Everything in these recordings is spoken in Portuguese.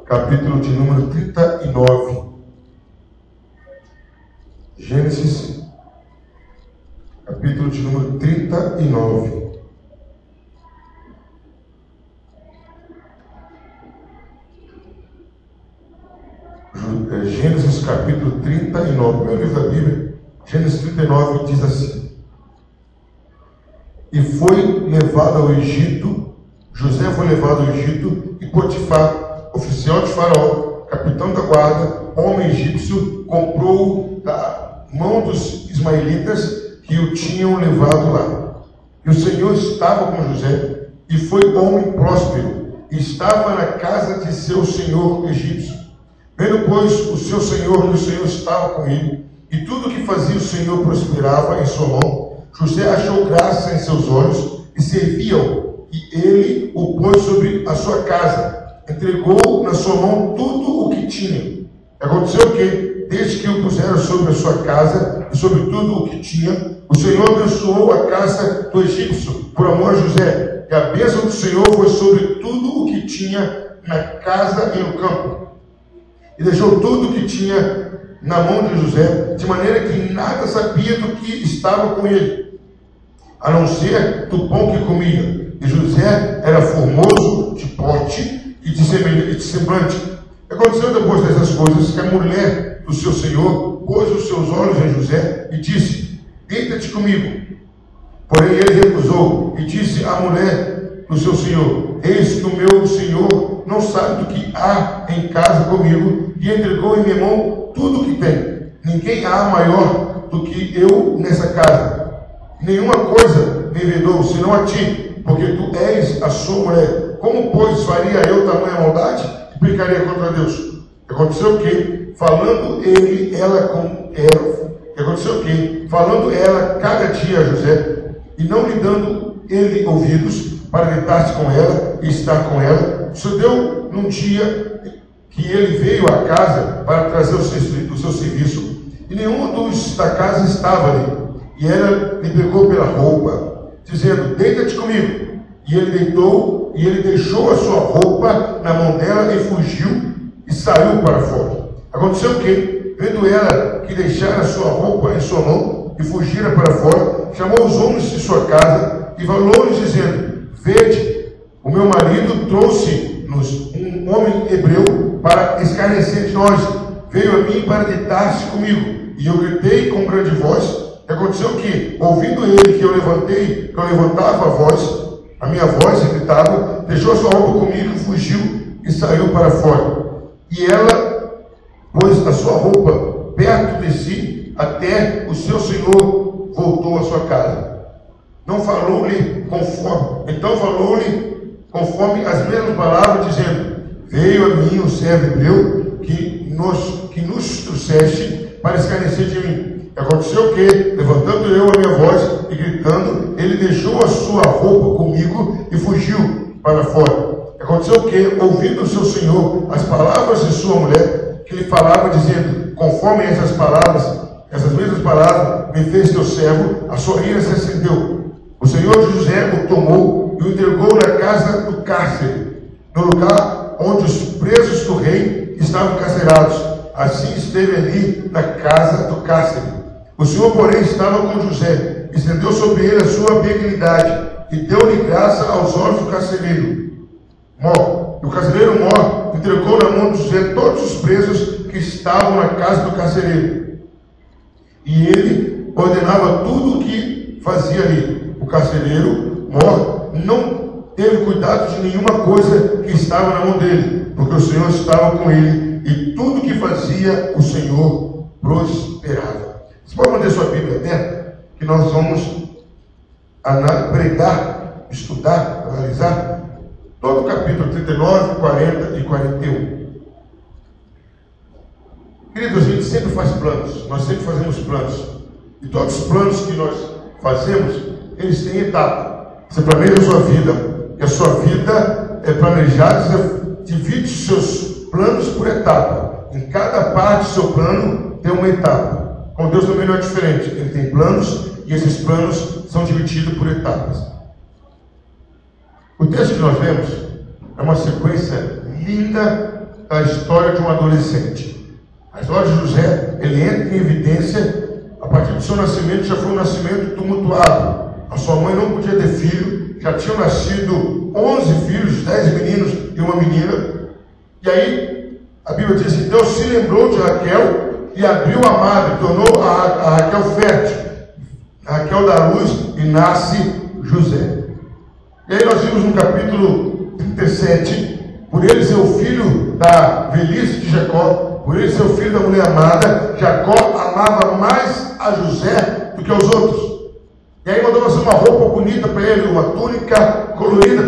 capítulo de número 39. Gênesis, capítulo de número 39. Gênesis, capítulo 39. Meu livro da Bíblia, Gênesis 39, diz assim: E foi levado ao Egito, José foi levado ao Egito, e Potifar, oficial de Faraó, capitão da guarda, homem egípcio, comprou-o da mão dos ismaelitas que o tinham levado lá. E o Senhor estava com José, e foi homem próspero, e estava na casa de seu senhor egípcio. Vendo, pois, o seu senhor, e o Senhor estava com ele, e tudo o que fazia o Senhor prosperava em sua mão, José achou graça em seus olhos, e servia-o, e ele o pôs sobre a sua casa, entregou na sua mão tudo o que tinha. Aconteceu que, desde que o puseram sobre a sua casa, e sobre tudo o que tinha, o Senhor abençoou a casa do egípcio, por amor a José, e a bênção do Senhor foi sobre tudo o que tinha na casa e no campo. E deixou tudo o que tinha na mão de José, de maneira que nada sabia do que estava com ele, a não ser do pão que comia. E José era formoso de porte e de semblante. Aconteceu depois dessas coisas que a mulher do seu senhor pôs os seus olhos em José e disse: Deita-te comigo. Porém ele recusou e disse à mulher do seu senhor: Eis que o meu senhor não sabe do que há em casa comigo, e entregou em minha mão tudo o que tem. Ninguém há maior do que eu nessa casa. Nenhuma coisa me vedou, senão a ti, porque tu és a sua mulher. Como, pois, faria eu tamanha maldade e pecaria contra Deus? Aconteceu que, falando ela cada dia a José, e não lhe dando ele ouvidos, para deitar-se com ela e estar com ela, sucedeu num dia que ele veio à casa para trazer o seu serviço, e nenhum dos da casa estava ali. E ela lhe pegou pela roupa, dizendo: Deita-te comigo. E ele deitou, e ele deixou a sua roupa na mão dela e fugiu e saiu para fora. Aconteceu que, vendo ela que deixara a sua roupa em sua mão e fugira para fora, chamou os homens de sua casa e falou-lhes, dizendo: Vede, o meu marido trouxe-nos um homem hebreu para escarnecer de nós. Veio a mim para deitar-se comigo. E eu gritei com grande voz. E aconteceu que, ouvindo ele que eu levantava a minha voz e gritava, deixou a sua roupa comigo, fugiu e saiu para fora. E ela pôs a sua roupa perto de si, até o seu senhor voltou à sua casa. Então falou-lhe conforme as mesmas palavras, dizendo: Veio a mim o servo hebreu que nos trouxeste para escarnecer de mim. Aconteceu que, levantando eu a minha voz e gritando, ele deixou a sua roupa comigo e fugiu para fora. Aconteceu que, ouvindo o seu senhor as palavras de sua mulher, que lhe falava, dizendo: Conforme essas mesmas palavras, me fez teu servo, a sua ira se acendeu. O senhor José o tomou e o entregou na casa do cárcere, no lugar onde os presos do rei estavam carcerados. Assim esteve ali na casa do cárcere. O Senhor, porém, estava com José, estendeu sobre ele a sua benignidade e deu-lhe graça aos olhos do carcereiro. O carcereiro Mó entregou na mão de José todos os presos que estavam na casa do carcereiro. E ele ordenava tudo o que fazia ali. O carcereiro Mó não teve cuidado de nenhuma coisa que estava na mão dele, porque o Senhor estava com ele, e tudo que fazia o Senhor prosperava. Você pode manter sua Bíblia aberta, que nós vamos pregar, estudar, analisar todo o capítulo 39, 40 e 41. Queridos, a gente sempre faz planos, nós sempre fazemos planos. E todos os planos que nós fazemos, eles têm etapa. Você planeja a sua vida, e a sua vida é planejada, você divide os seus planos por etapa. Em cada parte do seu plano tem uma etapa. Com Deus também não é diferente. Ele tem planos e esses planos são divididos por etapas. O texto que nós vemos é uma sequência linda da história de um adolescente. A história de José, ele entra em evidência a partir do seu nascimento. Já foi um nascimento tumultuado. A sua mãe não podia ter filho, já tinham nascido 11 filhos, 10 meninos e uma menina. E aí, a Bíblia diz que Deus se lembrou de Raquel e abriu a madre, tornou a Raquel fértil. A Raquel dá luz e nasce José. E aí nós vimos no capítulo 37, por ele ser o filho da velhice de Jacó, por ele ser o filho da mulher amada, Jacó amava mais a José do que aos outros. E aí mandou fazer uma roupa bonita para ele, uma túnica colorida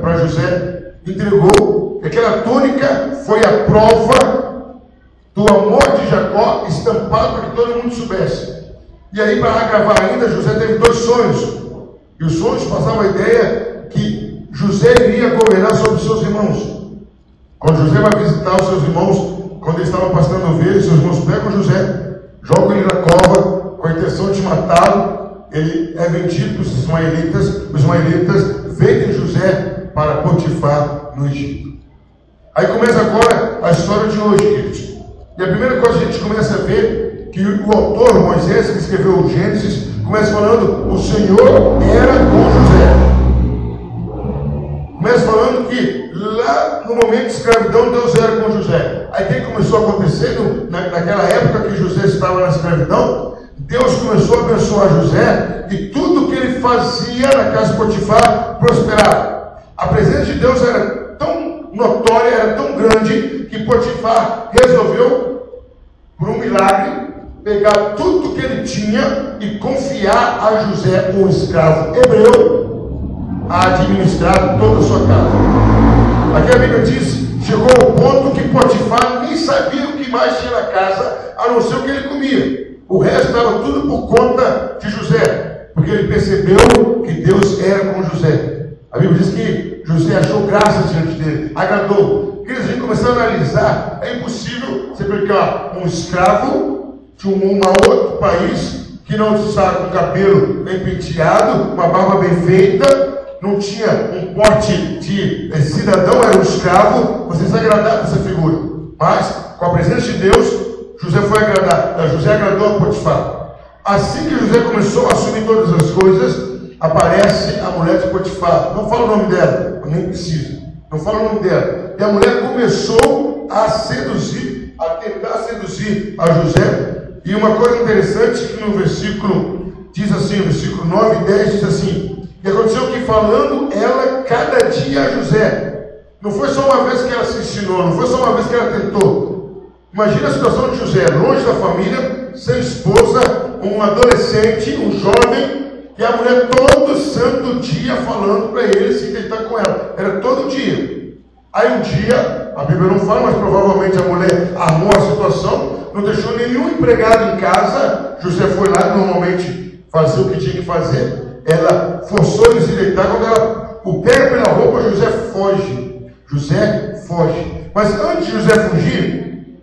para José, entregou. E aquela túnica foi a prova do amor de Jacó estampado para que todo mundo soubesse. E aí, para agravar ainda, José teve 2 sonhos. E os sonhos passavam a ideia que José iria governar sobre os seus irmãos. Quando José vai visitar os seus irmãos, quando eles estavam pastando ovelhas, seus irmãos pegam José, jogam ele na cova, com a intenção de matá-lo. Ele é vendido para os ismaelitas. Os ismaelitas vendem José para Potifar no Egito. Aí começa agora a história de hoje, queridos. E a primeira coisa que a gente começa a ver, que o autor Moisés, que escreveu o Gênesis, começa falando: o Senhor era com José. Começa falando que lá no momento de escravidão, Deus era com José. Aí o que começou a acontecer naquela época que José estava na escravidão? Deus começou a abençoar José e tudo que ele fazia na casa de Potifar prosperava. A presença de Deus era tão notória, era tão grande, que Potifar resolveu, por um milagre, pegar tudo que ele tinha e confiar a José, um escravo hebreu, a administrar toda a sua casa. Aqui a Bíblia diz, chegou ao ponto que Potifar nem sabia o que mais tinha na casa, a não ser o que ele comia. O resto estava tudo por conta de José, porque ele percebeu que Deus era com José. A Bíblia diz que José achou graça diante dele, agradou. Queridos, a gente começou a analisar, é impossível você pegar um escravo de um outro país, que não estava com o cabelo bem penteado, uma barba bem feita, não tinha um porte de cidadão, era um escravo, você se agradar dessa figura. Mas, com a presença de Deus, José agradou a Potifar. Assim que José começou a assumir todas as coisas, aparece a mulher de Potifar. Não fala o nome dela, nem precisa. Não fala o nome dela. E a mulher começou a seduzir, a tentar seduzir a José. E uma coisa interessante que no versículo diz assim, no versículo 9 e 10 diz assim: e aconteceu que falando ela cada dia a José. Não foi só uma vez que ela se ensinou, não foi só uma vez que ela tentou. Imagina a situação de José, longe da família, sem esposa, um adolescente, um jovem, e a mulher todo santo dia falando para ele se deitar com ela. Era todo dia. Aí um dia, a Bíblia não fala, mas provavelmente a mulher armou a situação, não deixou nenhum empregado em casa. José foi lá normalmente fazer o que tinha que fazer. Ela forçou ele a se deitar. Quando ela o pega pela roupa, José foge. José foge. Mas antes de José fugir,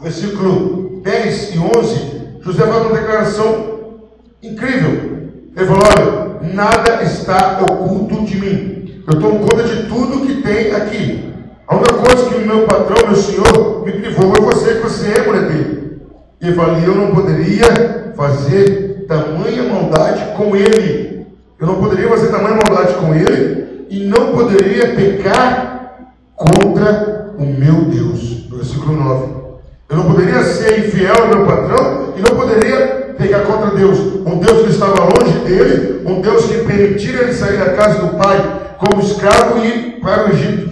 versículo 10 e 11, José faz uma declaração incrível. Ele falou: olha, nada está oculto de mim. Eu tomo conta de tudo que tem aqui. A única coisa que o meu patrão, meu senhor, me privou é você, que você é mulher dele. E ele falou: eu não poderia fazer tamanha maldade com ele. Eu não poderia fazer tamanha maldade com ele e não poderia pecar contra o meu Deus. No versículo 9. Eu não poderia ser infiel ao meu patrão e não poderia pecar contra Deus. Um Deus que estava longe dele, um Deus que permitira ele sair da casa do pai como escravo e ir para o Egito.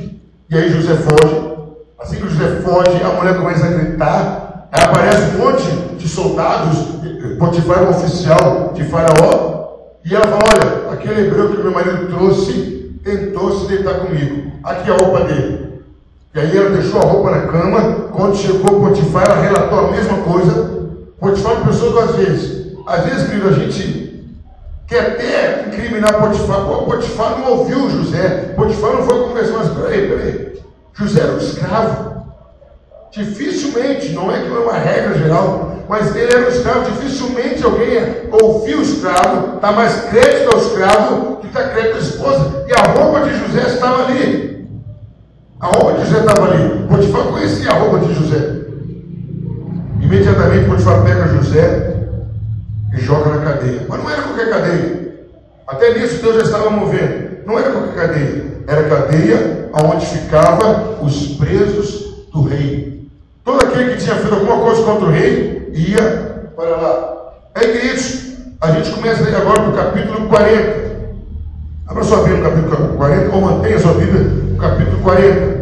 E aí José foge. Assim que José foge, a mulher começa a gritar. Aí aparece um monte de soldados. Potifar é um oficial de Faraó. E ela fala: olha, aquele hebreu que meu marido trouxe tentou se deitar comigo. Aqui é a roupa dele. E aí ela deixou a roupa na cama. Quando chegou Potifar, ela relatou a mesma coisa. Potifar pensou 2 vezes. Às vezes, querido, a gente quer até incriminar Potifar. Pô, Potifar não ouviu José. Potifar não foi conversar. Mas peraí. José era um escravo. Dificilmente, não é que não é uma regra geral, mas ele era um escravo. Dificilmente alguém ouviu o escravo, dá mais crédito ao escravo que dá crédito à esposa. E a roupa de José estava ali. A roupa de José estava ali. Potifar conhecia a roupa de José. Imediatamente Potifar pega José e joga na cadeia. Mas não era qualquer cadeia. Até nisso Deus já estava movendo. Não era qualquer cadeia. Era a cadeia onde ficavam os presos do rei. Todo aquele que tinha feito alguma coisa contra o rei ia para lá. Aí, queridos, a gente começa agora no capítulo 40. Abra sua Bíblia no capítulo 40, ou mantenha sua Bíblia no capítulo 40.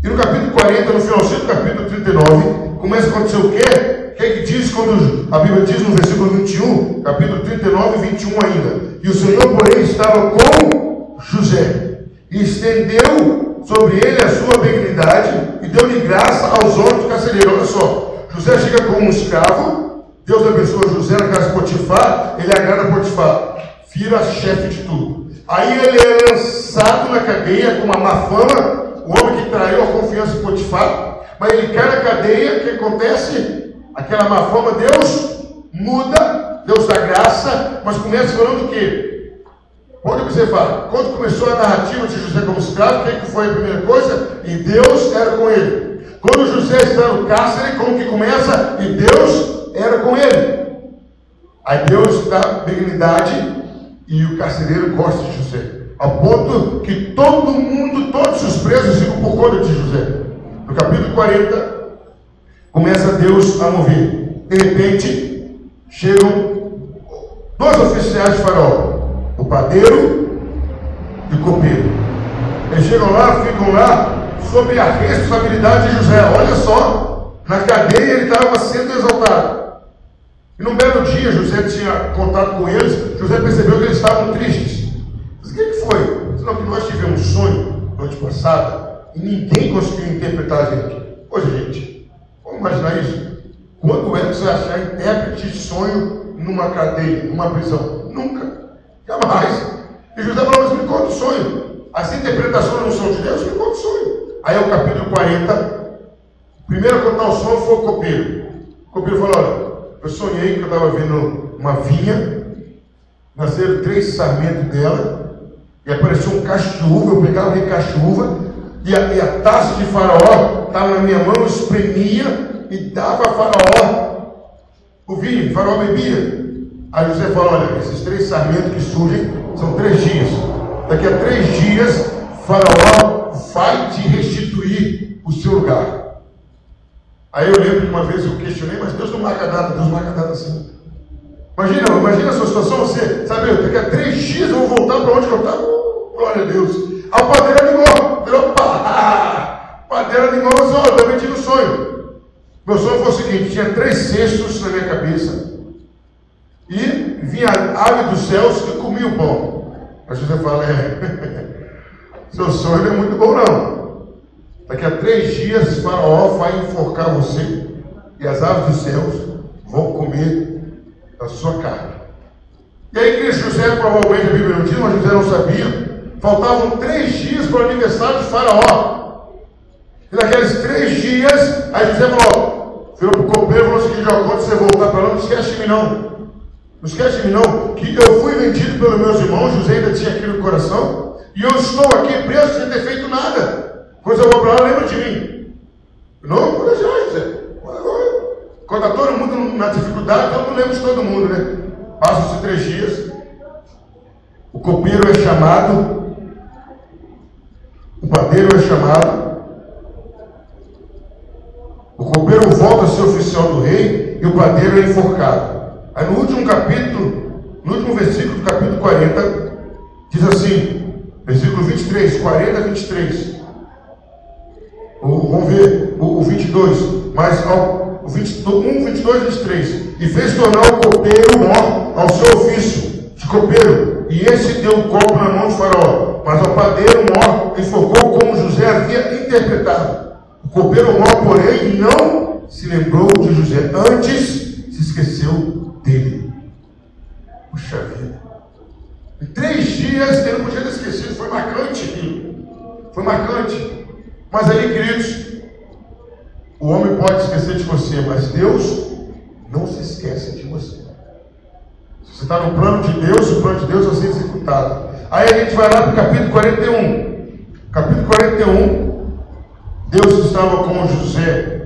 E no capítulo 40, no finalzinho do capítulo 39, começa a acontecer o quê? O que é que diz quando a Bíblia diz no versículo 21, capítulo 39 e 21 ainda? E o Senhor, porém, estava com José, e estendeu sobre ele a sua benignidade, e deu-lhe graça aos olhos do carcereiro. Olha só, José chega como um escravo, Deus abençoa José na casa de Potifar, ele agrada Potifar, vira chefe de tudo. Aí ele é lançado na cadeia com uma má fama, o homem que traiu a confiança de Potifar, mas ele cai na cadeia, o que acontece? Aquela má fama, Deus muda, Deus dá graça, mas começa falando o quê? Pode observar, quando começou a narrativa de José como escravo, o que foi a primeira coisa? E Deus era com ele. Quando José está no cárcere, como que começa? E Deus era com ele. Aí Deus dá benignidade e o carcereiro gosta de José, ao ponto que todo mundo, todos os presos ficam por conta de José. No capítulo 40, começa Deus a mover. De repente, chegam dois oficiais de Faraó, o padeiro e o copeiro. Eles chegam lá, ficam lá, sob a responsabilidade de José. Olha só, na cadeia ele estava sendo exaltado. E num belo dia, José tinha contato com eles, José percebeu que eles estavam tristes. Mas o que foi? Senão que nós tivemos um sonho noite passada e ninguém conseguiu interpretar a gente. Hoje, gente, vamos imaginar isso? Quando é que você vai achar intérprete de sonho numa cadeia, numa prisão? Nunca. Jamais. E José falou, mas me conta o sonho. As interpretações não são de Deus, me conta o sonho. Aí é o capítulo 40. O primeiro a contar o sonho foi o copeiro. O copeiro falou, olha, eu sonhei que eu estava vendo uma vinha, nasceram 3 sarmentos dela, e apareceu um cacho de uva, eu pegava aquele cacho de uva, e a taça de Faraó estava na minha mão, eu espremia e dava a Faraó o vinho, o Faraó bebia. Aí José falou, olha, esses 3 sarmentos que surgem são 3 dias. Daqui a 3 dias, Faraó vai te restituir o seu lugar. Aí eu lembro que uma vez eu questionei, mas Deus não marca data, Deus marca data assim. Imagina a sua situação, você, sabe, daqui a 3 dias eu vou voltar para onde eu estava. Glória a Deus. A padeira ligou. Opa! Padeira ligou, mas eu também tive um sonho. Meu sonho foi o seguinte, tinha 3 cestos na minha cabeça. E vinha a ave dos céus e comia o pão. Aí José fala, seu sonho não é muito bom não. Daqui a 3 dias, Faraó vai enforcar você e as aves dos céus vão comer a sua carne. E aí, que José, provavelmente a Bíblia não diz, mas José não sabia, faltavam 3 dias para o aniversário de Faraó. E naqueles 3 dias, aí José falou, virou para o copeiro e falou o seguinte, quando você voltar para lá, não esquece de mim não. Não esquece de mim não, que eu fui vendido pelos meus irmãos, José ainda tinha aquilo no coração, e eu estou aqui preso sem ter feito nada. Quando eu vou para lá, lembra de mim. Não, pode deixar, José. Quando está todo mundo na dificuldade, todo mundo lembra de todo mundo, né? Passam-se 3 dias. O copeiro é chamado. O padeiro é chamado. O copeiro volta a ser oficial do rei e o padeiro é enforcado. Aí no último capítulo, no último versículo do capítulo 40, diz assim, versículo 23, 40 a 23. Vamos ver o 22, mas o 21, 22 e 23. E fez tornar o copeiro mor ao seu ofício de copeiro, e esse deu o copo na mão de Faraó, mas ao padeiro mor enforcou como José havia interpretado. O copeiro mor, porém, não se lembrou de José, antes se esqueceu dele. Puxa vida. Em 3 dias ele não podia ter esquecido, foi marcante aquilo. Foi marcante. Mas aí, queridos, o homem pode esquecer de você, mas Deus não se esquece de você. Se você está no plano de Deus, o plano de Deus vai ser executado. Aí a gente vai lá para o capítulo 41. Capítulo 41, estava com José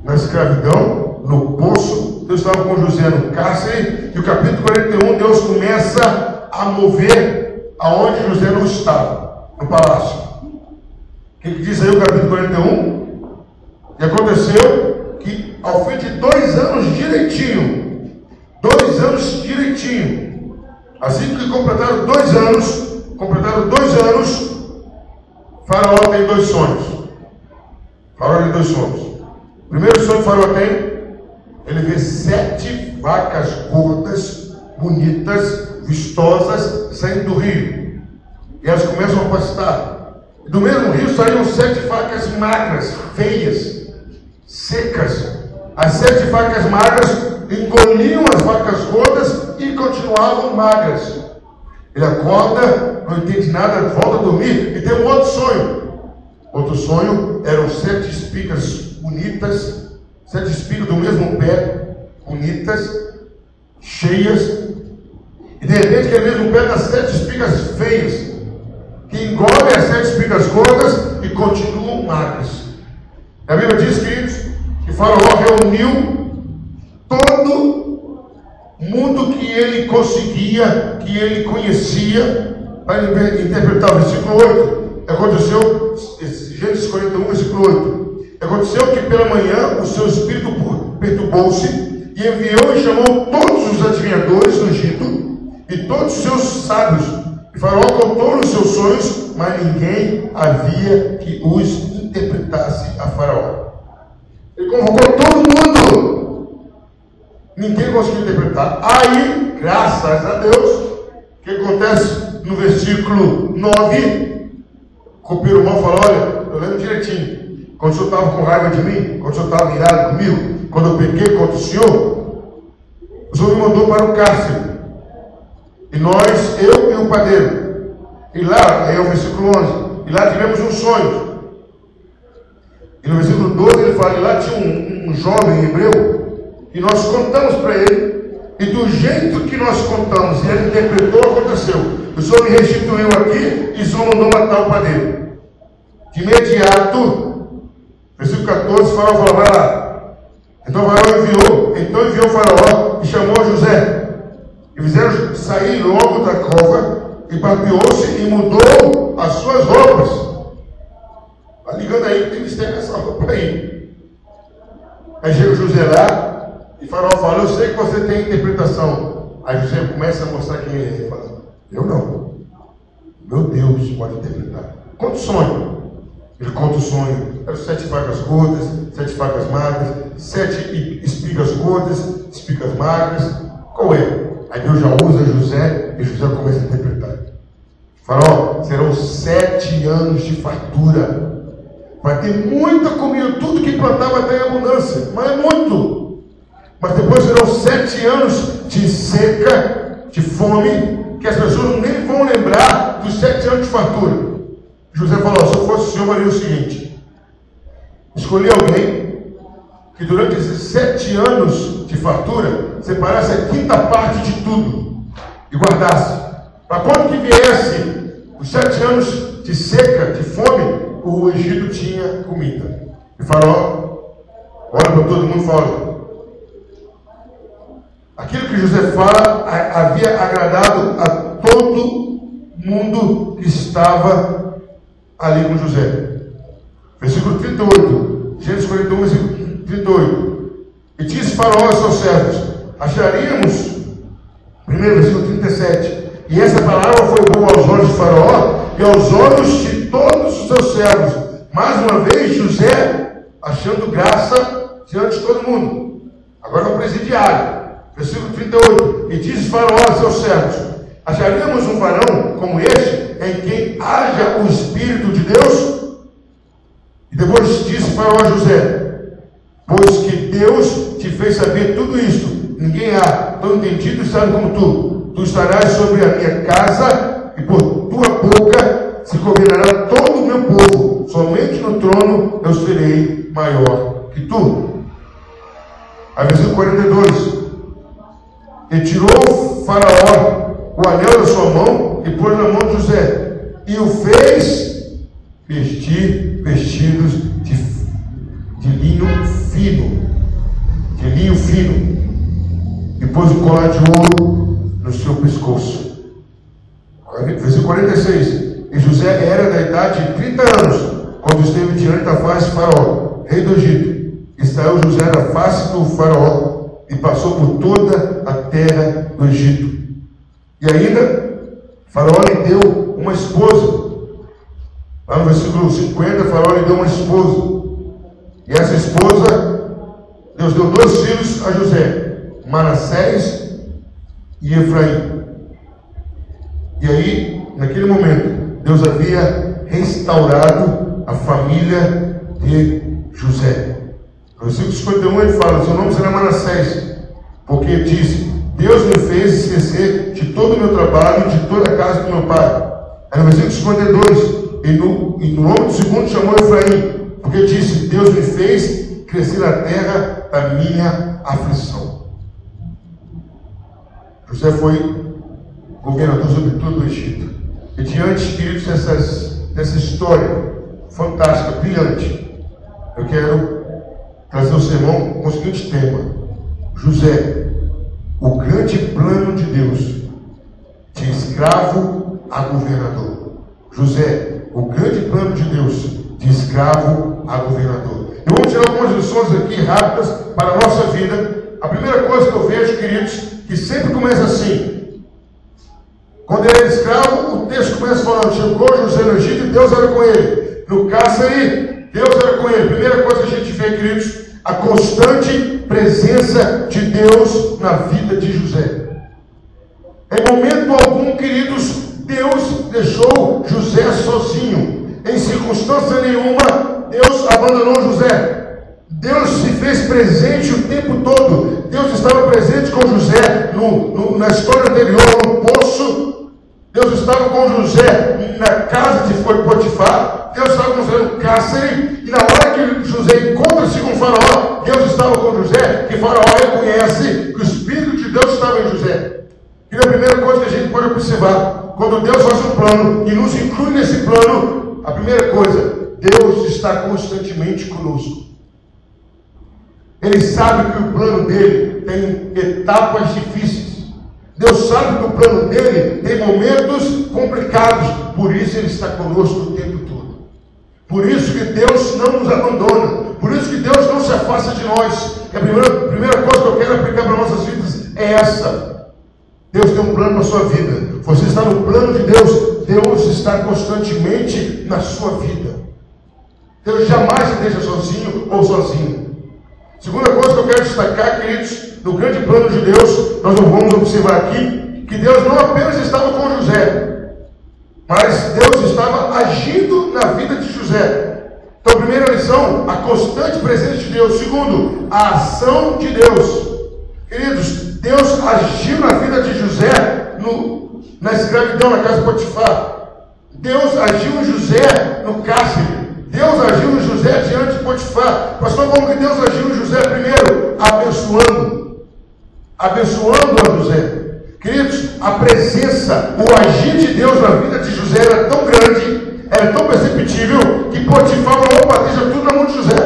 na escravidão, no poço, Deus estava com José no cárcere, e o capítulo 41, Deus começa a mover aonde José não estava, no palácio. O que diz aí o capítulo 41? E aconteceu que ao fim de 2 anos direitinho, 2 anos direitinho, assim que completaram 2 anos, Faraó tem 2 sonhos. Faraó tem 2 sonhos. O primeiro sonho que Faraó tem, ele vê 7 vacas gordas, bonitas, vistosas, saindo do rio. E elas começam a pastar. Do mesmo rio saíram 7 vacas magras, feias, secas. As 7 vacas magras engoliam as vacas gordas e continuavam magras. Ele acorda, não entende nada, volta a dormir e tem um outro sonho. Outro sonho eram 7 espigas bonitas, 7 espigas do mesmo pé, bonitas, cheias. E de repente aquele mesmo pé das 7 espigas feias, que engolem as 7 espigas gordas e continuam magras. A Bíblia diz, queridos, que Faraó reuniu todo mundo que ele conseguia, que ele conhecia, para interpretar o versículo 8. Aconteceu, Gênesis 41, versículo 8. Aconteceu que pela manhã o seu espírito perturbou-se e enviou e chamou todos os adivinhadores do Egito e todos os seus sábios. E Faraó contou os seus sonhos, mas ninguém havia que os interpretasse a Faraó. Ele convocou todo mundo. Ninguém conseguiu interpretar. Aí, graças a Deus, o que acontece no versículo 9? O copeiro mau falou: olha, eu lembro direitinho. Quando o senhor estava com raiva de mim, quando o senhor estava irado comigo, quando eu pequei contra o senhor me mandou para o cárcere. E nós, eu e o padeiro. E lá, aí é o versículo 11. E lá tivemos um sonho. E no versículo 12 ele fala: e lá tinha um jovem hebreu. E nós contamos para ele, e do jeito que nós contamos, e ele interpretou, aconteceu. O Senhor me restituiu aqui, e o Senhor mandou matar o padeiro. De imediato, versículo 14, Faraó falou: vai lá. Então Faraó enviou Faraó e chamou José. E fizeram sair logo da cova, e barbeou-se e mudou as suas roupas. Está ligando aí, tem que estar essa roupa aí. Aí chega o José lá. E Faraó fala: eu sei que você tem interpretação. Aí José começa a mostrar quem ele é. Ele fala: eu não. Meu Deus pode interpretar. Conta o sonho. Ele conta o sonho. Eram 7 vacas gordas, 7 vacas magras, 7 espigas gordas, espigas magras. Qual é? Aí Deus já usa José e José começa a interpretar. Faraó, serão 7 anos de fartura. Vai ter muita comida, tudo que plantar vai ter em abundância, mas é muito. Mas depois serão 7 anos de seca, de fome, que as pessoas nem vão lembrar dos 7 anos de fartura. José falou: se eu fosse o senhor, eu faria o seguinte: escolhi alguém que durante esses 7 anos de fartura separasse a 5ª parte de tudo e guardasse. Para quando que viesse os 7 anos de seca, de fome, o Egito tinha comida. E Faraó olha para todo mundo e fala: aquilo que José fala havia agradado a todo mundo que estava ali com José. Versículo 38, Gênesis 41, versículo 38. E disse Faraó aos seus servos: acharíamos, primeiro versículo 37, e essa palavra foi boa aos olhos de Faraó e aos olhos de todos os seus servos. Mais uma vez José achando graça diante de todo mundo. Agora é o presidiário. Versículo 38. E disse Faraó a seus servos: acharíamos um varão como este, em quem haja o Espírito de Deus? E depois disse Faraó a José: pois que Deus te fez saber tudo isso, ninguém há tão entendido e sábio como tu. Tu estarás sobre a minha casa, e por tua boca se governará todo o meu povo. Somente no trono eu serei maior que tu. Aí versículo 42. E tirou Faraó o anel da sua mão e pôs na mão de José, e o fez vestir vestidos colar de ouro no seu pescoço. Versículo 46. E José era da idade de 30 anos, quando esteve diante da face de Faraó, rei do Egito. E saiu José da face do Faraó e passou por toda a terra do Egito. E ainda, Faraó lhe deu uma esposa. Lá no versículo 50, Faraó lhe deu uma esposa. E essa esposa, Deus deu 2 filhos a José, Manassés e Efraim. E aí, naquele momento, Deus havia restaurado a família de José. No versículo 51 ele fala: seu nome será Manassés, porque disse: Deus me fez esquecer de todo o meu trabalho e de toda a casa do meu pai. Aí no versículo 52, e no nome do segundo chamou Efraim, porque disse: Deus me fez crescer a terra da minha aflição. José foi governador sobre todo o Egito. E diante, queridos, dessa história fantástica, brilhante, eu quero trazer o sermão com o seguinte tema: José, o grande plano de Deus, de escravo a governador. José, o grande plano de Deus, de escravo a governador. E vamos tirar algumas lições aqui rápidas para a nossa vida. A primeira coisa que eu vejo, queridos, que sempre começa assim. Quando ele era escravo, o texto começa falando: chegou José no Egito e Deus era com ele. No cárcere, Deus era com ele. Primeira coisa que a gente vê, queridos, a constante presença de Deus na vida de José. Em momento algum, queridos, Deus deixou José sozinho. Em circunstância nenhuma, Deus abandonou José. Deus se fez presente o tempo todo. Deus estava presente com José na história anterior, no poço. Deus estava com José na casa de Potifar. Deus estava com José no cárcere. E na hora que José encontra-se com Faraó, Deus estava com José, que Faraó reconhece que o Espírito de Deus estava em José. E a primeira coisa que a gente pode observar, quando Deus faz um plano e nos inclui nesse plano, a primeira coisa: Deus está constantemente conosco. Ele sabe que o plano dele tem etapas difíceis. Deus sabe que o plano dele tem momentos complicados. Por isso ele está conosco o tempo todo. Por isso que Deus não nos abandona. Por isso que Deus não se afasta de nós. E a primeira coisa que eu quero aplicar para nossas vidas é essa. Deus tem um plano para a sua vida. Você está no plano de Deus. Deus está constantemente na sua vida. Deus jamais te deixa sozinho ou sozinho. Segunda coisa que eu quero destacar, queridos, no grande plano de Deus, nós vamos observar aqui que Deus não apenas estava com José, mas Deus estava agindo na vida de José. Então, primeira lição, a constante presença de Deus. Segundo, a ação de Deus. Queridos, Deus agiu na vida de José na escravidão, na casa de Potifar. Deus agiu em José no cárcere. Deus agiu em José diante de Potifar. Pastor, como que Deus agiu em José? Primeiro, abençoando a José. Queridos, a presença, o agir de Deus na vida de José era tão grande, era tão perceptível, que Potifar falou: opa, deixa tudo na mão de José.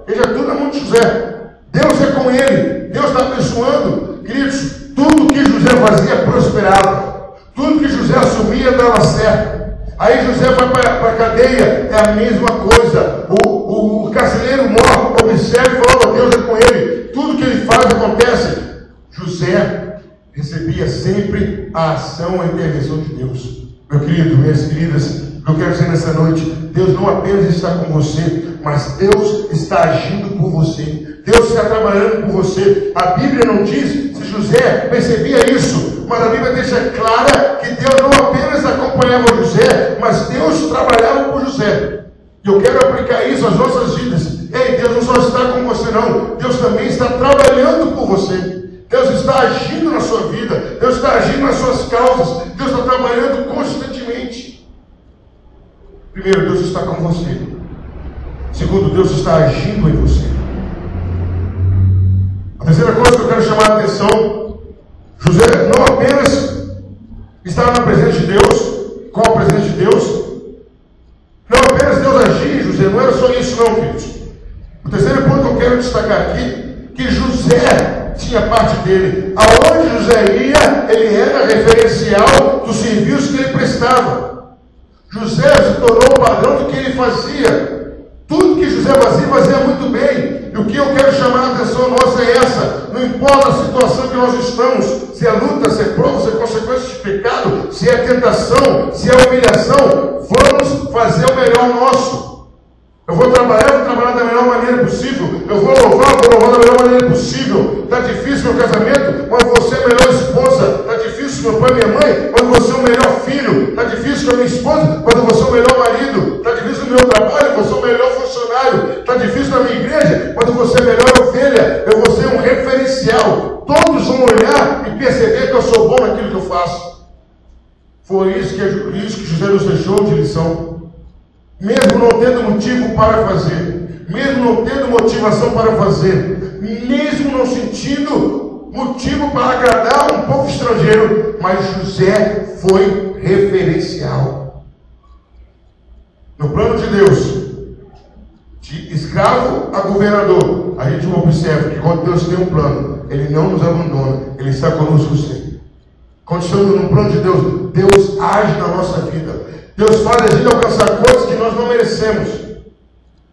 Deixa tudo na mão de José. Deus é com ele. Deus está abençoando. Queridos, tudo que José fazia prosperava. Tudo que José assumia dava certo. Aí José vai para a cadeia, é a mesma coisa. O carcereiro morre, observa e fala: Deus é com ele. Tudo que ele faz acontece. José recebia sempre a ação, a intervenção de Deus. Meu querido, minhas queridas, eu quero dizer nessa noite: Deus não apenas está com você, mas Deus está agindo por você. Deus está trabalhando por você. A Bíblia não diz se José percebia isso, mas a Bíblia deixa clara que Deus não apenas acompanhava José, mas Deus trabalhava por José. E eu quero aplicar isso às nossas vidas. Ei, Deus não só está com você não, Deus também está trabalhando por você. Deus está agindo na sua vida, Deus está agindo nas suas causas, Deus está trabalhando constantemente. Primeiro, Deus está com você. Segundo, Deus está agindo em você. A terceira coisa que eu quero chamar a atenção: José não apenas estava na presença de Deus, com a presença de Deus, não apenas Deus agia em José, não era só isso não, queridos. O terceiro ponto que eu quero destacar aqui, que José tinha parte dele. Aonde José ia, ele era referencial do serviço que ele prestava. José se tornou o padrão do que ele fazia. Tudo que José fazia muito bem. E o que eu quero chamar a atenção nossa é essa: não importa a situação que nós estamos, se é luta, se é prova, se é consequência de pecado, se é tentação, se é humilhação, vamos fazer o melhor nosso. Eu vou trabalhar da melhor maneira possível. Eu vou louvar da melhor maneira possível. Está difícil meu casamento, mas você é a melhor esposa. Está difícil meu pai e minha mãe, mas você é o melhor filho. Está difícil com a minha esposa, mas eu vou ser o melhor marido. Está difícil no meu trabalho, eu vou ser o melhor funcionário. Está difícil na minha igreja, mas eu vou ser a melhor ovelha. Eu vou ser um referencial. Todos vão olhar e perceber que eu sou bom naquilo que eu faço. Foi isso que José nos deixou de lição. Mesmo não tendo motivo para fazer, mesmo não tendo motivação para fazer, mesmo não sentindo motivo para agradar um povo estrangeiro, mas José foi referencial. No plano de Deus, de escravo a governador, a gente observa que quando Deus tem um plano, Ele não nos abandona, Ele está conosco sempre. Quando estamos no plano de Deus, Deus age na nossa vida. Deus faz a gente alcançar coisas que nós não merecemos.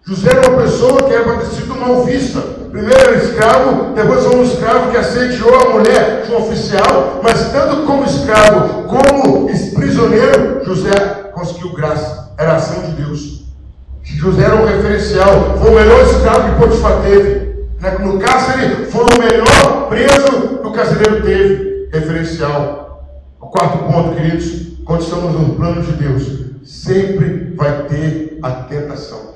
José era uma pessoa que era para ter sido mal vista. Primeiro era escravo, depois foi um escravo que assediou a mulher de um oficial, mas tanto como escravo como prisioneiro, José conseguiu graça. Era a ação de Deus. José era um referencial, foi o melhor escravo que Potifar teve. No cárcere foi o melhor preso que o carcereiro teve. Referencial. O quarto ponto, queridos: quando estamos no plano de Deus, sempre vai ter a tentação.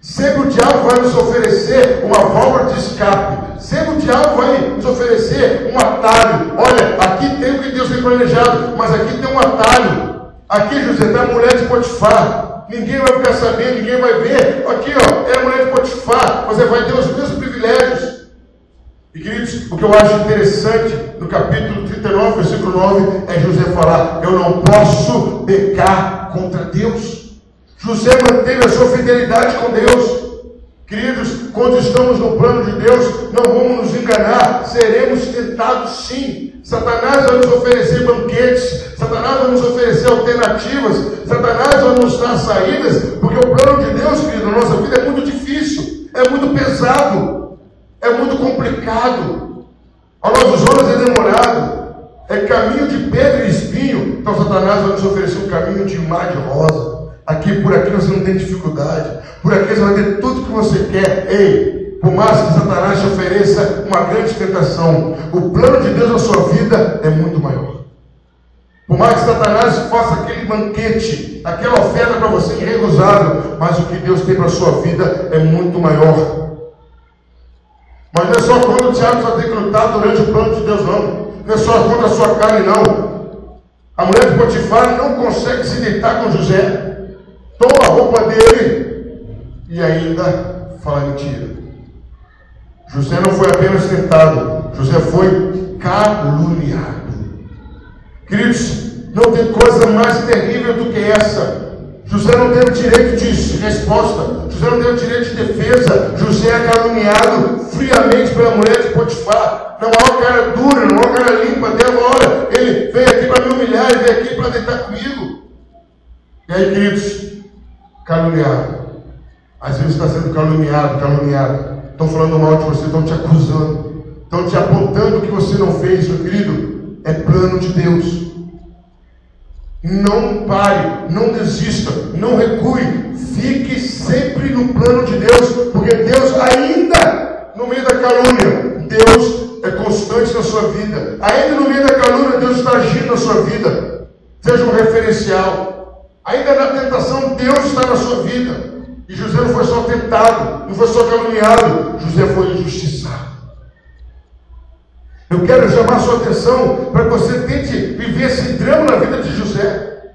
Sempre o diabo vai nos oferecer uma válvula de escape. Sempre o diabo vai nos oferecer um atalho. Olha, aqui tem o que Deus tem planejado, mas aqui tem um atalho. Aqui, José, está a mulher de Potifar. Ninguém vai ficar sabendo, ninguém vai ver. Aqui, ó, é a mulher de Potifar. Você vai ter os mesmos privilégios. E, queridos, o que eu acho interessante no capítulo 39, versículo 9, é José falar: eu não posso pecar contra Deus. José manteve a sua fidelidade com Deus. Queridos, quando estamos no plano de Deus, não vamos nos enganar, seremos tentados sim. Satanás vai nos oferecer banquetes, Satanás vai nos oferecer alternativas, Satanás vai nos dar saídas, porque o plano de Deus, querido, na nossa vida é muito difícil, é muito pesado, é muito complicado. Aos nossos olhos é demorado, é caminho de pedra e espinho. Então Satanás vai nos oferecer um caminho de mar de rosa. Aqui, por aqui você não tem dificuldade, por aqui você vai ter tudo que você quer. Ei, por mais que Satanás te ofereça uma grande tentação, o plano de Deus na sua vida é muito maior. Por mais que Satanás faça aquele banquete, aquela oferta para você irrecusável, mas o que Deus tem para a sua vida é muito maior. Mas não é só quando o diabo só tem que lutar durante o plano de Deus, não. Não é só contra a sua carne, não. A mulher de Potifar não consegue se deitar com José. Toma a roupa dele e ainda fala mentira. José não foi apenas tentado, José foi caluniado. Queridos, não tem coisa mais terrível do que essa. José não teve direito de resposta, José não teve direito de defesa. José é caluniado friamente pela mulher de Potifar. Não há uma cara dura, não há uma cara limpa dela. Olha, ele veio aqui para me humilhar, ele veio aqui para deitar comigo. E aí, queridos, caluniado. Às vezes está sendo caluniado. Estão falando mal de você, estão te acusando, estão te apontando o que você não fez, meu querido. É plano de Deus. Não pare, não desista, não recue. Fique sempre no plano de Deus, porque Deus, ainda no meio da calúnia, Deus é constante na sua vida. Ainda no meio da calúnia, Deus está agindo na sua vida. Seja um referencial. Ainda na tentação, Deus está na sua vida. E José não foi só tentado, não foi só caluniado, José foi injustiçado. Eu quero chamar a sua atenção para que você tente viver esse drama na vida de José.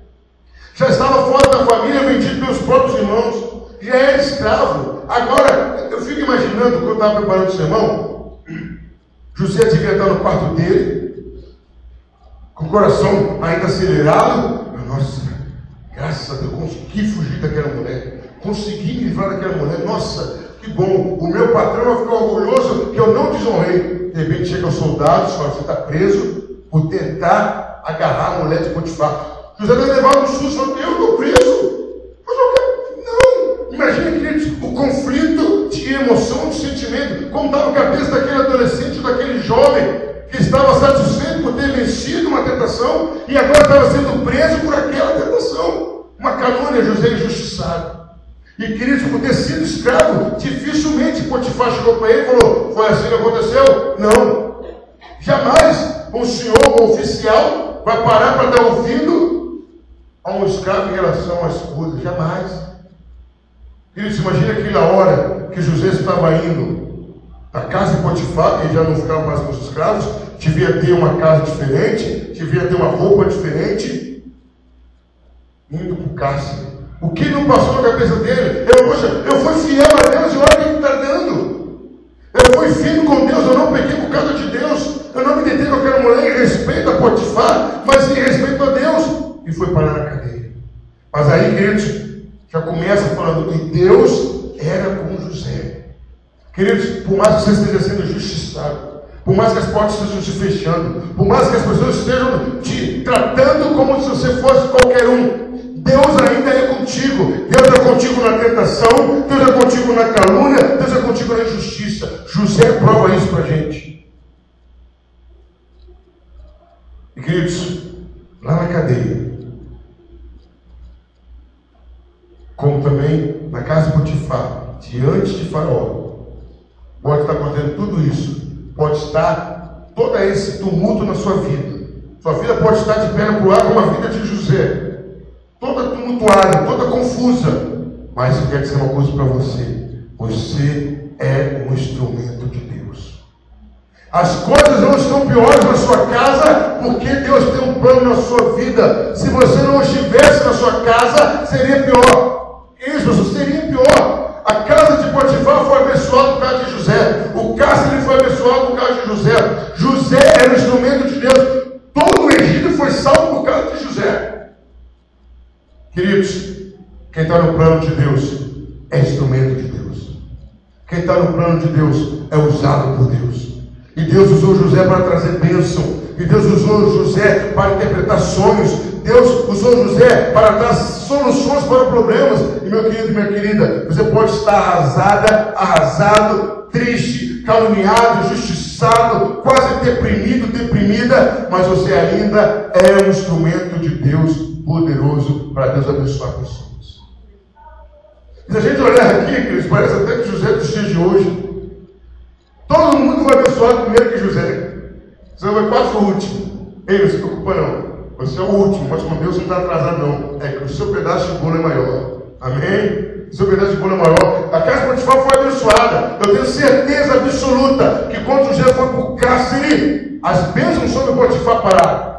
Já estava fora da família, vendido pelos próprios irmãos, já era escravo. Agora, eu fico imaginando, quando eu estava preparando o sermão, José devia estar no quarto dele, com o coração ainda acelerado. Nossa, graças a Deus, consegui fugir daquela mulher, consegui me livrar daquela mulher. Nossa, que bom, o meu patrão vai ficar orgulhoso que eu não desonrei. De repente chegam os soldados, falam: você está preso por tentar agarrar a mulher de Potifar. José deve levar um susto, falando: eu estou preso? Mas eu quero... Não! Imagina, queridos, o conflito de emoção, de sentimento, como estava a cabeça daquele adolescente, daquele jovem, que estava satisfeito por ter vencido uma tentação, e agora estava sendo preso por aquela tentação. Uma calúnia, José injustiçado. E queridos, por ter sido escravo, dificilmente Potifar chegou para ele e falou: foi assim que aconteceu? Não. Jamais um senhor, um oficial, vai parar para dar ouvido a um escravo em relação à esposa. Jamais. Queridos, imagina aquela hora que José estava indo da casa de Potifar, ele já não ficava mais com os escravos, devia ter uma casa diferente, devia ter uma roupa diferente, indo para o cárcere. O que não passou na cabeça dele? Eu fui fiel a Deus e olha o que ele está dando. Eu fui firme com Deus, eu não peguei por causa de Deus. Eu não me deitei com aquela mulher em respeito a Potifar, mas em respeito a Deus. E foi parar na cadeia. Mas aí, queridos, já começa falando que Deus era com José. Queridos, por mais que você esteja sendo injustiçado, por mais que as portas estejam se fechando, por mais que as pessoas estejam te tratando como se você fosse qualquer um, Deus ainda é contigo. Deus é contigo na tentação, Deus é contigo na calúnia, Deus é contigo na injustiça. José prova isso para a gente. E queridos, lá na cadeia, como também na casa de Potifar, diante de Faraó, pode estar acontecendo tudo isso, pode estar todo esse tumulto na sua vida. Sua vida pode estar de perna para o ar como a vida de José, toda tumultuada, toda confusa. Mas eu quero dizer uma coisa para você: você é um instrumento de Deus. As coisas não estão piores na sua casa porque Deus tem um plano na sua vida. Se você não estivesse na sua casa, seria pior. Isso seria pior. A casa de Potifar foi abençoada por causa de José. O cárcere foi abençoado por causa de José. José era um instrumento de Deus. Todo o Egito foi salvo por causa de José. Queridos, quem está no plano de Deus é instrumento de Deus. Quem está no plano de Deus é usado por Deus. E Deus usou José para trazer bênção. E Deus usou José para interpretar sonhos. Deus usou José para dar soluções para problemas. E meu querido e minha querida, você pode estar arrasada, arrasado, triste, caluniado, injustiçado, quase deprimido, deprimida, mas você ainda é um instrumento de Deus poderoso para Deus abençoar pessoas. Se a gente olhar aqui, queridos, parece até que José dos dias de hoje. Todo mundo foi abençoado primeiro que José. Você vai quase o último. Ei, não se preocupa não. Você é o último, mas com Deus não está atrasado não. É que o seu pedaço de bolo é maior. Amém? O seu pedaço de bolo é maior. A casa de Potifar foi abençoada. Eu tenho certeza absoluta que quando José foi para o cárcere, as bênçãos sobre Potifar pararam.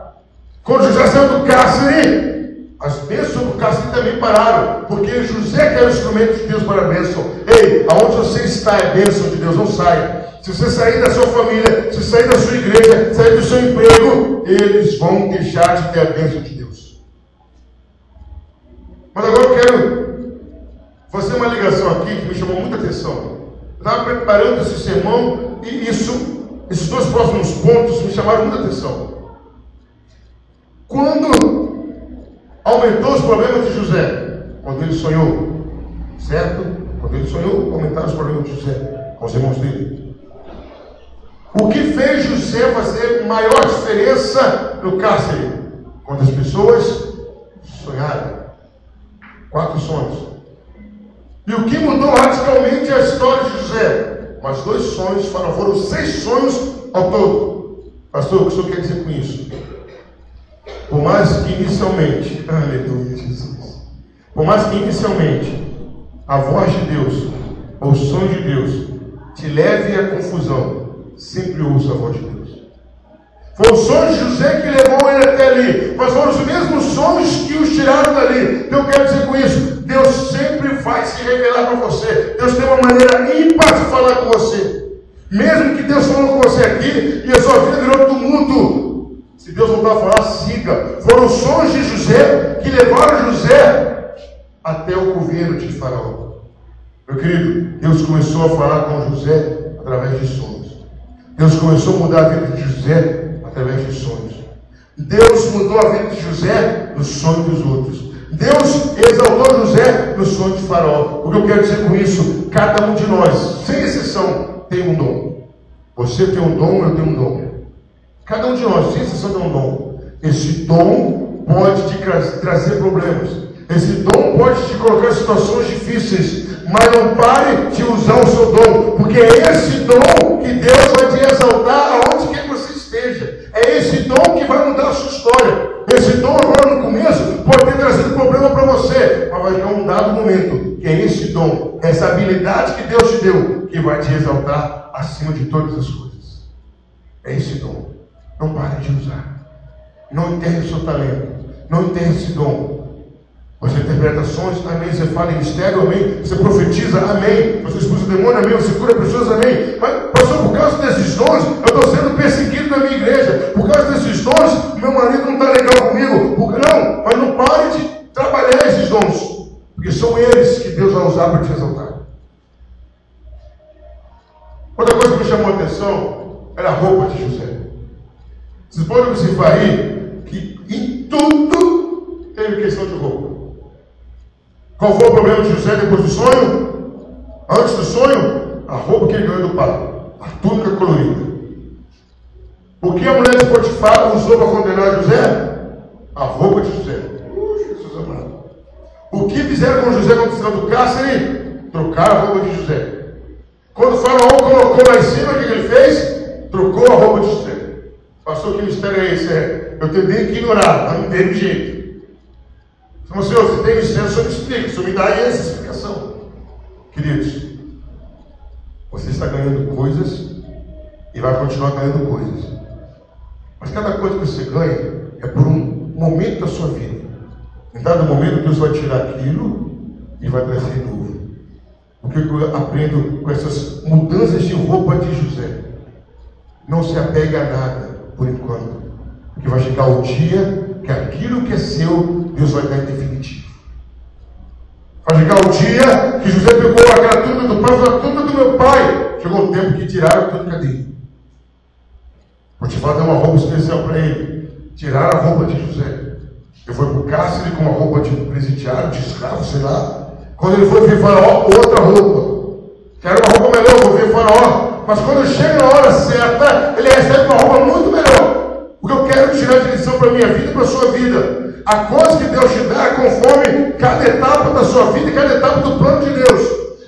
Quando José saiu do cárcere, as bênçãos sobre o cárcere também pararam. Porque José que era o instrumento de Deus para a bênção. Ei, aonde você está é bênção de Deus, não saia. Se você sair da sua família, se sair da sua igreja, sair do seu emprego, eles vão deixar de ter a bênção de Deus. Mas agora eu quero fazer uma ligação aqui que me chamou muita atenção. Eu estava preparando esse sermão e esses dois próximos pontos me chamaram muita atenção. Quando aumentou os problemas de José, quando ele sonhou, certo? Quando ele sonhou, aumentaram os problemas de José com os irmãos dele. O que fez José fazer maior diferença no cárcere? Quando as pessoas sonharam. 4 sonhos. E o que mudou radicalmente a história de José? Mas 2 sonhos, foram 6 sonhos ao todo. Pastor, o que o senhor quer dizer com isso? Por mais que inicialmente, aleluia, Jesus. Por mais que inicialmente a voz de Deus, ou o som de Deus, te leve à confusão, sempre ouça a voz de Deus. Foi o som de José que levou ele até ali, mas foram os mesmos sons que os tiraram dali. Então eu quero dizer com isso: Deus sempre vai se revelar para você. Deus tem uma maneira ímpar de falar com você. Mesmo que Deus falou com você aqui e a sua vida virou tumulto, se Deus voltar a falar, siga. Foram os sons de José que levaram José até o governo de Faraó. Meu querido, Deus começou a falar com José através de sonhos. Deus começou a mudar a vida de José através de sonhos. Deus mudou a vida de José no sonho dos outros. Deus exaltou José no sonho de Faraó. O que eu quero dizer com isso? Cada um de nós, sem exceção, tem um dom. Você tem um dom, eu tenho um dom. Cada um de nós, sem exceção, tem um dom. Esse dom pode te trazer problemas. Esse dom pode te colocar em situações difíceis. Mas não pare de usar o seu dom, porque é esse dom que Deus vai te exaltar aonde quer que você esteja. É esse dom que vai mudar a sua história. Esse dom agora no começo pode ter trazido problema para você, mas vai ter um dado momento que é esse dom, essa habilidade que Deus te deu, que vai te exaltar acima de todas as coisas. É esse dom. Não pare de usar. Não enterre o seu talento. Não enterre esse dom. Você interpreta sonhos, amém. Você fala em mistério, amém. Você profetiza, amém. Você expulsa o demônio, amém. Você cura pessoas, amém. Mas, pastor, por causa desses dons, eu estou sendo perseguido na minha igreja. Por causa desses dons, meu marido não está legal comigo. Não, mas não pare de trabalhar esses dons, porque são eles que Deus vai usar para te exaltar. Outra coisa que me chamou a atenção era a roupa de José. Vocês podem observar aí que em tudo teve questão de roupa. Qual foi o problema de José depois do sonho? Antes do sonho, a roupa que ele ganhou do pai, a túnica colorida. O que a mulher de Potifar usou para condenar José? A roupa de José. Jesus amado. O que fizeram com José quando saiu do cárcere? Trocaram a roupa de José. Quando o Faraó colocou lá em cima, o que ele fez? Trocou a roupa de José. Pastor, que mistério é esse? Eu tenho que ignorar, não teve jeito. Então, Senhor, você tem mistério, o Senhor me explica, o Senhor me dá essa explicação. Queridos, você está ganhando coisas e vai continuar ganhando coisas. Mas cada coisa que você ganha é por um momento da sua vida. Em dado momento, Deus vai tirar aquilo e vai trazer novo. O que eu aprendo com essas mudanças de roupa de José? Não se apegue a nada por enquanto, porque vai chegar o dia que aquilo que é seu, Deus vai dar em definitivo. Vai chegar o dia que José pegou aquela túnica do pai, falou: a túnica do meu pai. Chegou o tempo que tiraram a túnica dele. Potifar deu uma roupa especial para ele. Tiraram a roupa de José. Ele foi para o cárcere com uma roupa de presidiário, de escravo, sei lá. Quando ele foi ver Faraó, outra roupa. Quero uma roupa melhor, vou ver Faraó. Mas quando chega na hora certa, ele recebe uma roupa muito melhor. O que eu quero tirar de lição para a minha vida e para a sua vida. A coisa que Deus te dá conforme cada etapa da sua vida e cada etapa do plano de Deus.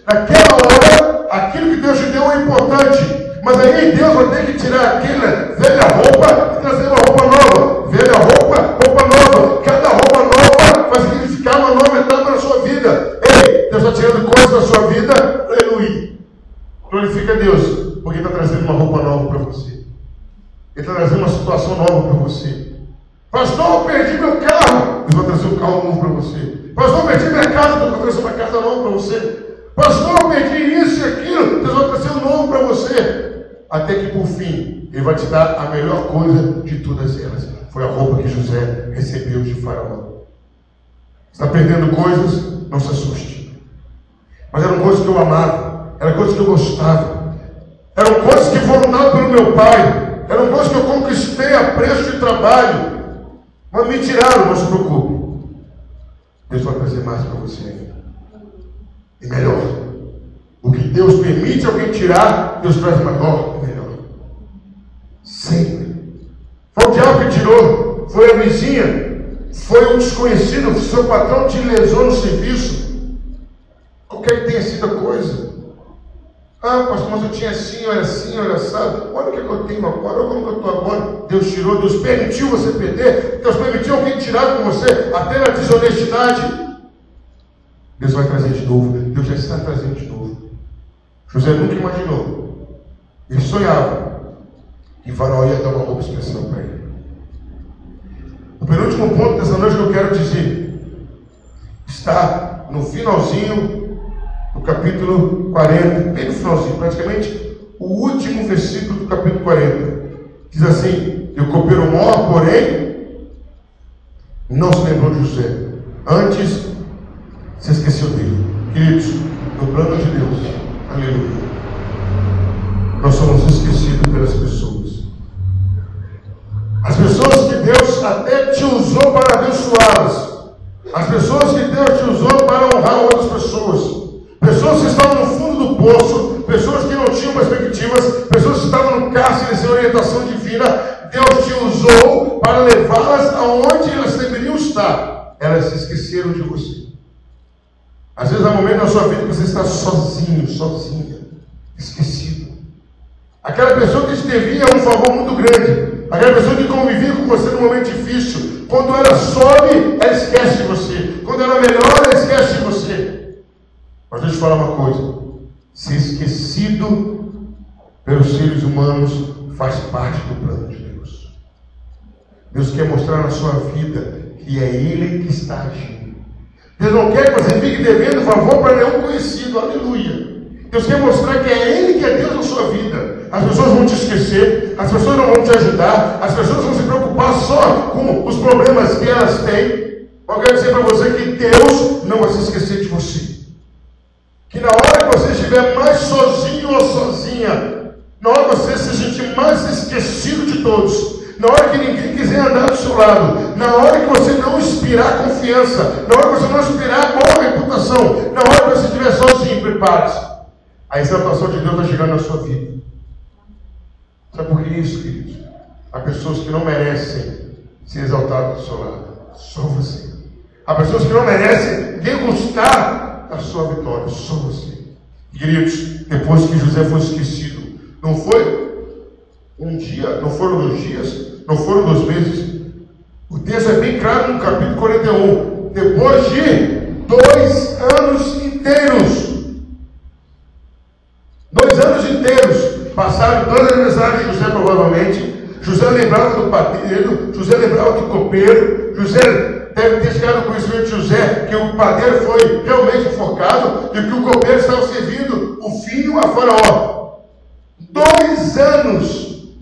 Naquela hora, aquilo que Deus te deu é importante. Mas aí Deus vai ter que tirar aquela velha roupa e trazer uma roupa nova. Velha roupa, roupa nova. Cada roupa nova vai significar uma nova etapa na sua vida. Ei, Deus está tirando coisas da sua vida. Aleluia. Glorifica Deus, porque está trazendo uma roupa nova para você. Ele está trazendo uma situação nova para você. Pastor, eu perdi meu carro. Deus vai trazer um carro novo para você. Pastor, eu perdi minha casa. Deus vai trazer uma casa nova para você. Pastor, eu perdi isso e aquilo. Deus vai trazer um novo para você. Até que por fim, Ele vai te dar a melhor coisa de todas elas. Foi a roupa que José recebeu de Faraó. Está perdendo coisas? Não se assuste. Mas eram coisas que eu amava. Eram coisas que eu gostava. Eram coisas que foram dadas pelo meu pai. Eram coisas que eu conquistei a preço de trabalho. Mas me tiraram, não se preocupe. Deus vai trazer mais para você ainda. E melhor. O que Deus permite alguém tirar, Deus traz maior e melhor. Sempre. Foi o diabo que tirou. Foi a vizinha. Foi um desconhecido. Seu patrão te lesou no serviço. Qualquer que tenha sido a coisa. Ah, pastor, mas eu tinha assim, olha assado. Olha o que eu tenho agora, olha como eu estou agora. Deus tirou, Deus permitiu você perder. Deus permitiu alguém tirar com você, até na desonestidade. Deus vai trazer de novo. Deus já está trazendo de novo. José nunca imaginou. Ele sonhava que Faraó ia dar uma roupa especial para ele. O penúltimo ponto dessa noite que eu quero dizer está no finalzinho do capítulo 40, bem no finalzinho, praticamente o último versículo do capítulo 40. Diz assim: e o copeiro mor, porém, não se lembrou de José. Antes, se esqueceu dele. Queridos, no plano de Deus, aleluia, nós somos esquecidos pela pelas pessoas. As pessoas que Deus até te usou para abençoá-las. As pessoas que Deus te usou para honrar outras pessoas. Pessoas que estavam no fundo do poço, pessoas que não tinham perspectivas, pessoas que estavam no cárcere sem orientação divina. Deus te usou para levá-las aonde elas deveriam estar. Elas se esqueceram de você. Às vezes há momentos na sua vida que você está sozinho, sozinha, esquecido. Aquela pessoa que te devia um favor muito grande, aquela pessoa que convivia com você num momento difícil, quando ela sobe, ela esquece de você. Quando ela melhora, ela esquece de você. Mas deixa eu te falar uma coisa: ser esquecido pelos seres humanos faz parte do plano de Deus. Deus quer mostrar na sua vida que é Ele que está agindo. Deus não quer que você fique devendo favor para nenhum conhecido, aleluia. Deus quer mostrar que é Ele que é Deus na sua vida. As pessoas vão te esquecer, as pessoas não vão te ajudar, as pessoas vão se preocupar só com os problemas que elas têm. Eu quero dizer para você que Deus não vai se esquecer de você. Que na hora que você estiver mais sozinho ou sozinha, na hora que você se sentir mais esquecido de todos, na hora que ninguém quiser andar do seu lado, na hora que você não inspirar confiança, na hora que você não inspirar boa reputação, na hora que você estiver sozinho, prepare-se. A exaltação de Deus vai chegar na sua vida. Sabe por que isso, queridos? Há pessoas que não merecem ser exaltadas do seu lado. Só você. Há pessoas que não merecem degustar a sua vitória. Só você. Queridos, depois que José foi esquecido, não foi um dia, não foram 2 dias, não foram 2 meses. O texto é bem claro no capítulo 41. Depois de 2 anos inteiros. 2 anos inteiros. Passaram 2 aniversários de José, provavelmente. José lembrava do padeiro, José lembrava do copeiro. José deve ter chegado ao conhecimento de José que o padeiro foi realmente enforcado e que o copeiro estava servindo o vinho a Faraó. 2 anos,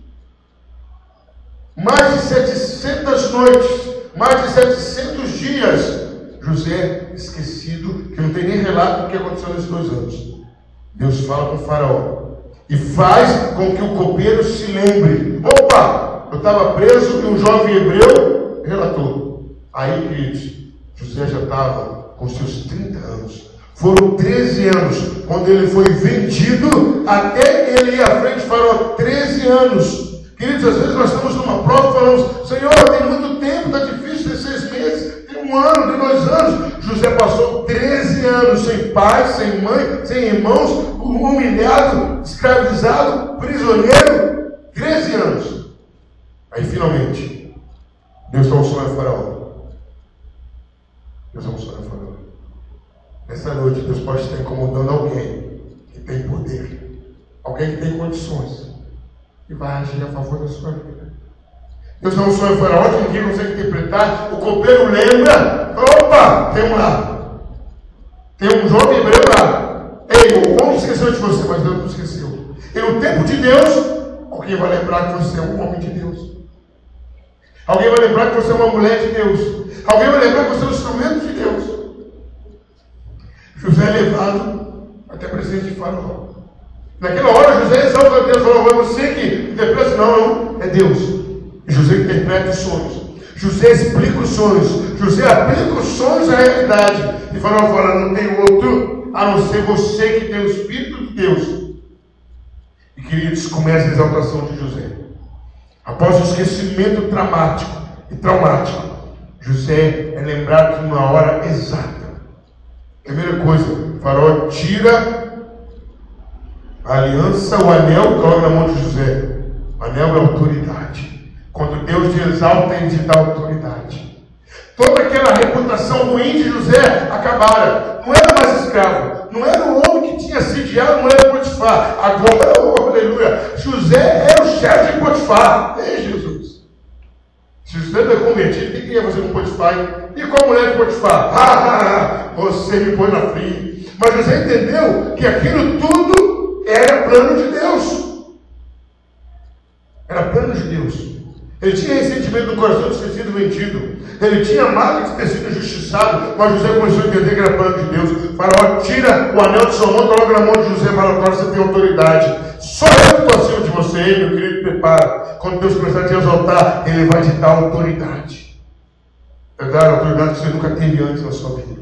mais de 700 noites, mais de 700 dias. José esquecido, que não tem nem relato do que aconteceu nesses 2 anos. Deus fala com o Faraó e faz com que o copeiro se lembre: opa, eu estava preso e um jovem hebreu relatou. Aí, queridos, José já estava com seus 30 anos. Foram 13 anos quando ele foi vendido até ele ir à frente de Faraó. 13 anos. Queridos, às vezes nós estamos numa prova e falamos: Senhor, tem muito tempo, está difícil, tem 6 meses, tem 1 ano, tem 2 anos. José passou 13 anos sem pai, sem mãe, sem irmãos, humilhado, escravizado, prisioneiro. 13 anos. Aí finalmente, Deus dá um sonho a Faraó. Deus dá um sonho a Faraó. Nessa noite, Deus pode estar incomodando alguém que tem poder, alguém que tem condições, e vai agir a favor da sua vida. Deus dá um sonho a Faraó que ninguém consegue interpretar. O copeiro lembra: opa, tem um jovem hebreu lá. Ei, o homem esqueceu de você, mas Deus não esqueceu. E no tempo de Deus, alguém vai lembrar que você é um homem de Deus. Alguém vai lembrar que você é uma mulher de Deus. Alguém vai lembrar que você é um instrumento de Deus. José é levado até a presença de Faraó. Naquela hora, José exalta a Deus e fala: é você que interpreta? Não, é Deus. E José interpreta os sonhos. José explica os sonhos. José aplica os sonhos à realidade. E Faraó fala: não tem outro a não ser você que tem o Espírito de Deus. E, queridos, começa a exaltação de José. Após o esquecimento dramático e traumático, José é lembrado numa hora exata. Primeira coisa, Faraó tira a aliança, o anel, coloca na mão de José. O anel é autoridade. Quando Deus te exalta, Ele te dá autoridade. Toda aquela reputação ruim de José acabara. Não era mais escravo. Não era o homem que tinha assediado a mulher de Potifar. Agora, oh, aleluia, José era o chefe de Potifar. Ei, Jesus. Se José não é convertido, o que ia fazer com Potifar? E com a mulher de Potifar? Você me põe na fria. Mas José entendeu que aquilo tudo era plano de Deus. Era plano de Deus. Ele tinha ressentimento no coração de ter sido vendido. Ele tinha mágoa de ter sido injustiçado. Mas José começou a entender que era plano de Deus. Faraó tira o anel de sua mão, coloca na mão de José e fala: agora você tem autoridade. Só eu estou acima de você, meu querido, prepara. Quando Deus começar a te exaltar, Ele vai te dar autoridade. Vai dar autoridade que você nunca teve antes na sua vida.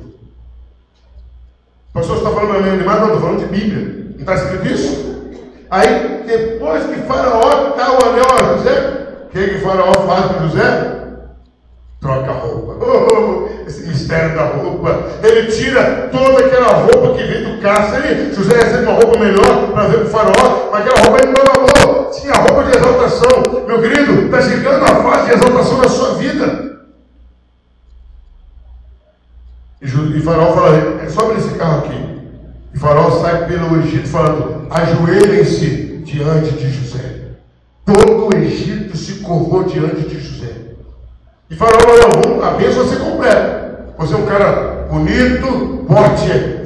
O pastor está falando animado? Não, estou falando de Bíblia. Não está escrito isso? Aí, depois que Faraó dá o anel a José, o que Faraó faz com José? Troca a roupa. Esse mistério da roupa. Ele tira toda aquela roupa que vem do cárcere. José recebe uma roupa melhor para ver para o Faraó, mas aquela roupa ele não lavou. Tinha roupa de exaltação. Meu querido, está chegando a fase de exaltação na sua vida. E Faraó fala: sobe nesse carro aqui. E Faraó sai pelo Egito falando: ajoelhem-se diante de José. Todo o Egito se curvou diante de José. E Faraó falou: a bênção vai ser completa. Você é um cara bonito,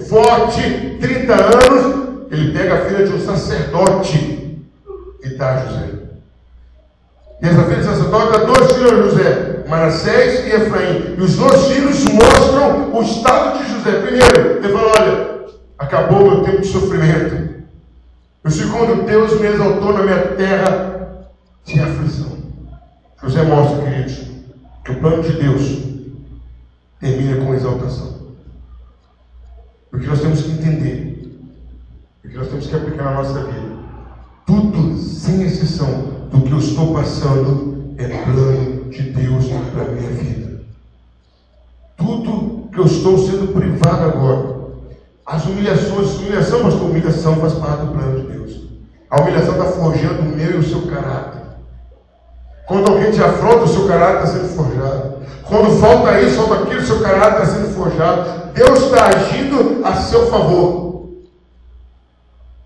forte, 30 anos. Ele pega a filha de um sacerdote e dá a José. E essa filha de sacerdote dá 2 filhos a José, Manassés e Efraim. E os 2 filhos mostram o estado de José. Primeiro, ele fala: olha, acabou o meu tempo de sofrimento. O segundo, Deus me exaltou na minha terra de aflição. José mostra, queridos, que o plano de Deus termina com exaltação. O que nós temos que entender, o que nós temos que aplicar na nossa vida, tudo, sem exceção, do que eu estou passando é plano de Deus para a minha vida. Tudo que eu estou sendo privado agora, as humilhações, humilhação faz parte do plano de Deus. A humilhação está forjando o meu e o seu caráter. Quando alguém te afronta, o seu caráter está sendo forjado. Quando falta isso, falta aquilo, o seu caráter está sendo forjado. Deus está agindo a seu favor.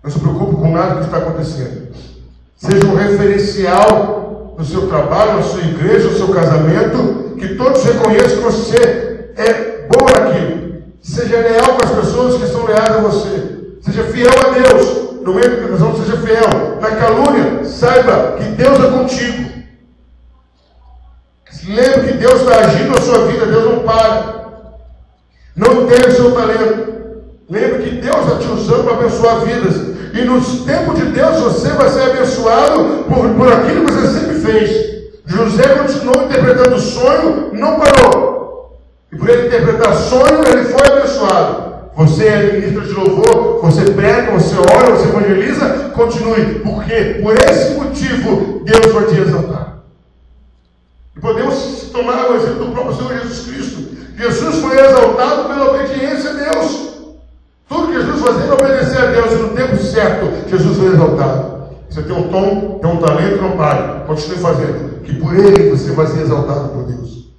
Não se preocupe com nada que está acontecendo. Seja um referencial no seu trabalho, na sua igreja, no seu casamento, que todos reconheçam que você é bom naquilo. Seja leal com as pessoas que são leais a você. Seja fiel a Deus. No meio da tentação, seja fiel. Na calúnia, saiba que Deus é contigo. Lembre que Deus está agindo na sua vida. Deus não para. Não entende o seu talento. Lembre que Deus está te usando para abençoar vidas. E nos tempos de Deus você vai ser abençoado por aquilo que você sempre fez. José continuou interpretando o sonho, não parou. E por ele interpretar sonho, ele foi abençoado. Você é ministro de louvor, você prega, você ora, você evangeliza, continue. Porque por esse motivo Deus vai te exaltar. E podemos tomar o exemplo do próprio Senhor Jesus Cristo. Jesus foi exaltado pela obediência a Deus. Tudo que Jesus fazia era obedecer a Deus, e no tempo certo, Jesus foi exaltado. Você tem um tom, tem um talento, não pare. Continue fazendo, que por ele você vai ser exaltado por Deus.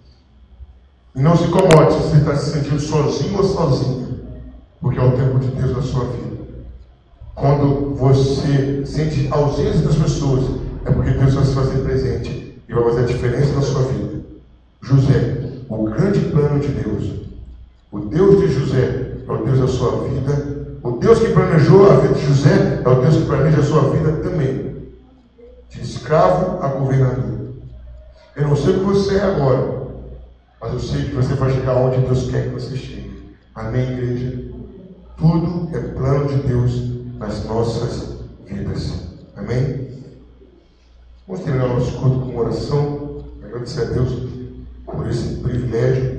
E não se incomode se você está se sentindo sozinho ou sozinha, porque é o tempo de Deus na sua vida. Quando você sente a ausência das pessoas, é porque Deus vai se fazer presente e vai fazer a diferença na sua vida. José, o grande plano de Deus, o Deus de José é o Deus da sua vida. O Deus que planejou a vida de José é o Deus que planeja a sua vida também. De escravo a governador. Eu não sei o que você é agora, mas eu sei que você vai chegar onde Deus quer que você chegue. Amém, igreja? Tudo é plano de Deus nas nossas vidas. Amém? Vamos terminar nosso culto com uma oração. Agradecer a Deus por esse privilégio.